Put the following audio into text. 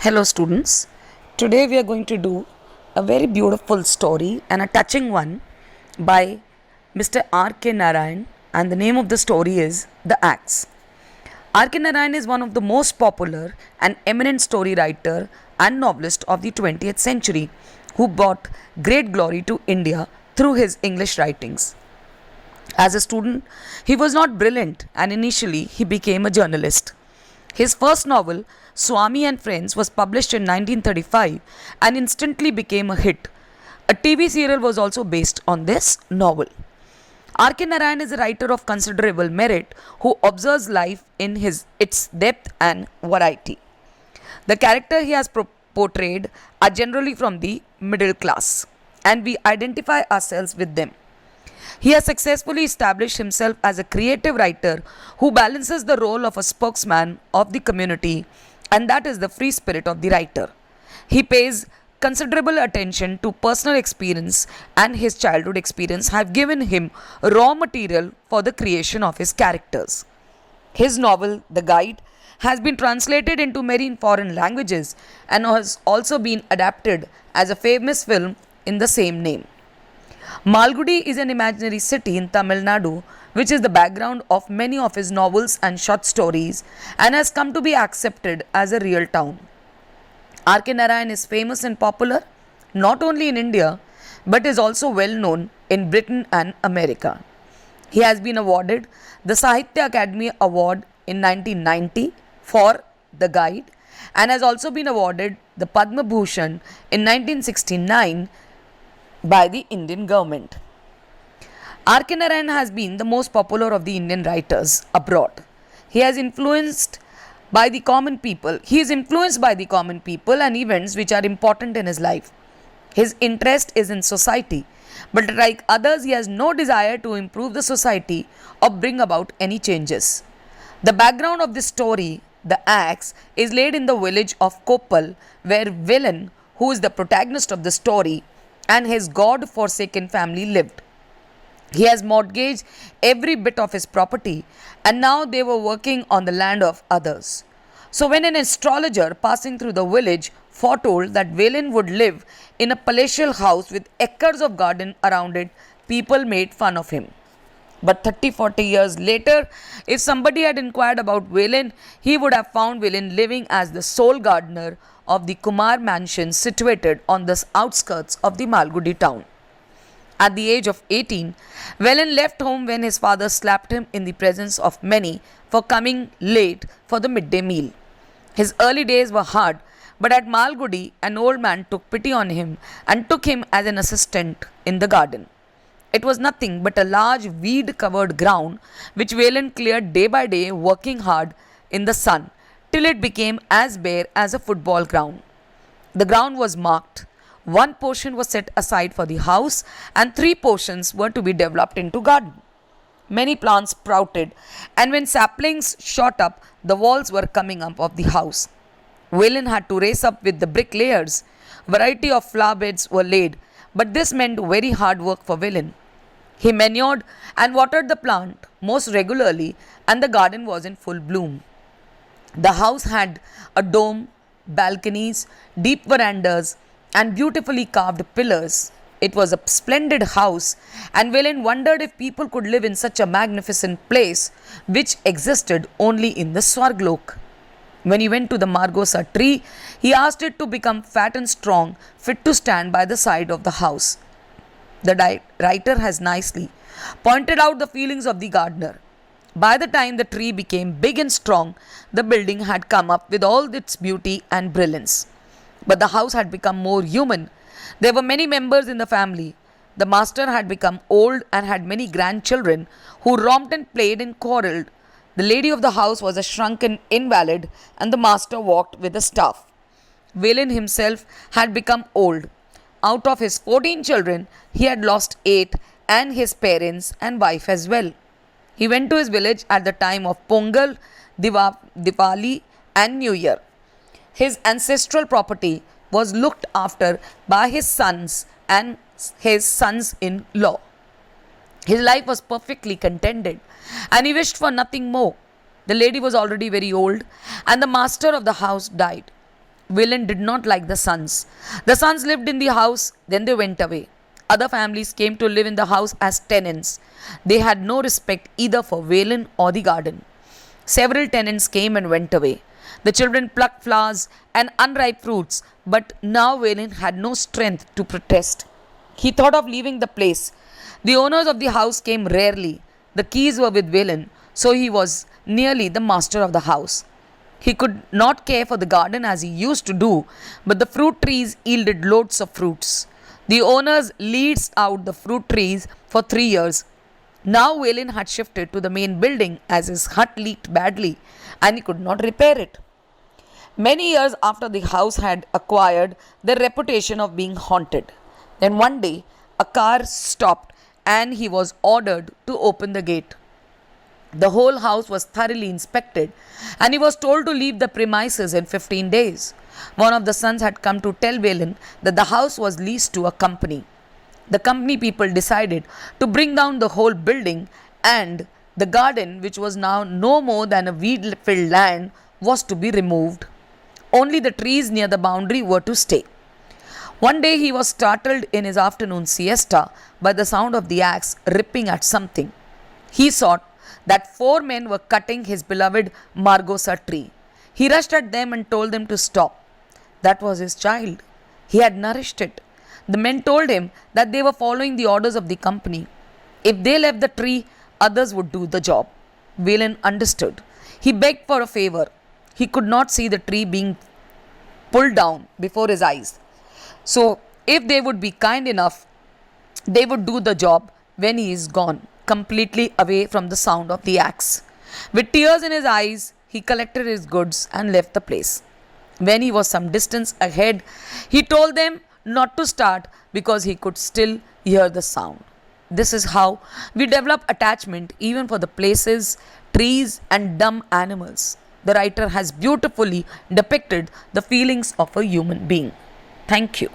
Hello, students. Today we are going to do a very beautiful story and a touching one by Mr. R.K. Narayan, and the name of the story is The Axe. R.K. Narayan is one of the most popular and eminent story writer and novelist of the 20th century who brought great glory to India through his English writings. As a student, he was not brilliant and initially he became a journalist. His first novel, Swami and Friends, was published in 1935 and instantly became a hit. A TV serial was also based on this novel. R.K. Narayan is a writer of considerable merit who observes life in its depth and variety. The character he has portrayed are generally from the middle class, and we identify ourselves with them. He has successfully established himself as a creative writer who balances the role of a spokesman of the community, and that is the free spirit of the writer. He pays considerable attention to personal experience, and his childhood experience have given him raw material for the creation of his characters. His novel, The Guide, has been translated into many foreign languages and has also been adapted as a famous film in the same name. Malgudi is an imaginary city in Tamil Nadu, which is the background of many of his novels and short stories and has come to be accepted as a real town. R.K. Narayan is famous and popular not only in India but is also well known in Britain and America. He has been awarded the Sahitya Academy Award in 1990 for The Guide and has also been awarded the Padma Bhushan in 1969 by the Indian government. R.K. Narayan has been the most popular of the Indian writers abroad. He is influenced by the common people. He is influenced by the common people and events which are important in his life. His interest is in society, but like others, he has no desire to improve the society or bring about any changes. The background of this story, The Axe, is laid in the village of Koppal, where Villain, who is the protagonist of the story, and his God forsaken family lived. He has mortgaged every bit of his property, and now they were working on the land of others. So, when an astrologer passing through the village foretold that Valen would live in a palatial house with acres of garden around it, people made fun of him. But 30-40 years later, if somebody had inquired about Valen, he would have found Valen living as the sole gardener of the Kumar mansion situated on the outskirts of the Malgudi town. At the age of 18, Velen left home when his father slapped him in the presence of many for coming late for the midday meal. His early days were hard, but at Malgudi, an old man took pity on him and took him as an assistant in the garden. It was nothing but a large weed covered ground which Valen cleared day by day, working hard in the sun till it became as bare as a football ground. The ground was marked. One portion was set aside for the house, and 3 portions were to be developed into garden. Many plants sprouted, and when saplings shot up, the walls were coming up of the house. Valen had to race up with the bricklayers. Variety of flower beds were laid, but this meant very hard work for Valen. He manured and watered the plant most regularly, and the garden was in full bloom. The house had a dome, balconies, deep verandas, and beautifully carved pillars. It was a splendid house, and Valen wondered if people could live in such a magnificent place which existed only in the Swarglok. When he went to the Margosa tree, he asked it to become fat and strong, fit to stand by the side of the house. The writer has nicely pointed out the feelings of the gardener. By the time the tree became big and strong, the building had come up with all its beauty and brilliance. But the house had become more human. There were many members in the family. The master had become old and had many grandchildren who romped and played and quarrelled. The lady of the house was a shrunken invalid, and the master walked with a staff. Valen himself had become old. Out of his 14 children, he had lost 8, and his parents and wife as well. He went to his village at the time of Pongal, Diwali, and New Year. His ancestral property was looked after by his sons and his sons in law. His life was perfectly contented, and he wished for nothing more. The lady was already very old, and the master of the house died. Villain did not like the sons. The sons lived in the house, then they went away. Other families came to live in the house as tenants. They had no respect either for Valen or the garden. Several tenants came and went away. The children plucked flowers and unripe fruits, but now Valen had no strength to protest. He thought of leaving the place. The owners of the house came rarely. The keys were with Valen, so he was nearly the master of the house. He could not care for the garden as he used to do, but the fruit trees yielded loads of fruits. The owners leased out the fruit trees for 3 years. Now Valen had shifted to the main building as his hut leaked badly and he could not repair it. Many years after the house had acquired the reputation of being haunted. Then one day a car stopped and he was ordered to open the gate. The whole house was thoroughly inspected and he was told to leave the premises in 15 days. One of the sons had come to tell Valen that the house was leased to a company. The company people decided to bring down the whole building, and the garden, which was now no more than a weed filled land, was to be removed. Only the trees near the boundary were to stay. One day he was startled in his afternoon siesta by the sound of the axe ripping at something. He saw that 4 men were cutting his beloved margosa tree. He rushed at them and told them to stop. That was his child. He had nourished it. The men told him that they were following the orders of the company. If they left the tree, others would do the job. Valen understood. He begged for a favor. He could not see the tree being pulled down before his eyes. So, if they would be kind enough, they would do the job when he is gone, completely away from the sound of the axe. With tears in his eyes, he collected his goods and left the place. When he was some distance ahead, he told them not to start because he could still hear the sound. This is how we develop attachment even for the places, trees, and dumb animals. The writer has beautifully depicted the feelings of a human being. Thank you.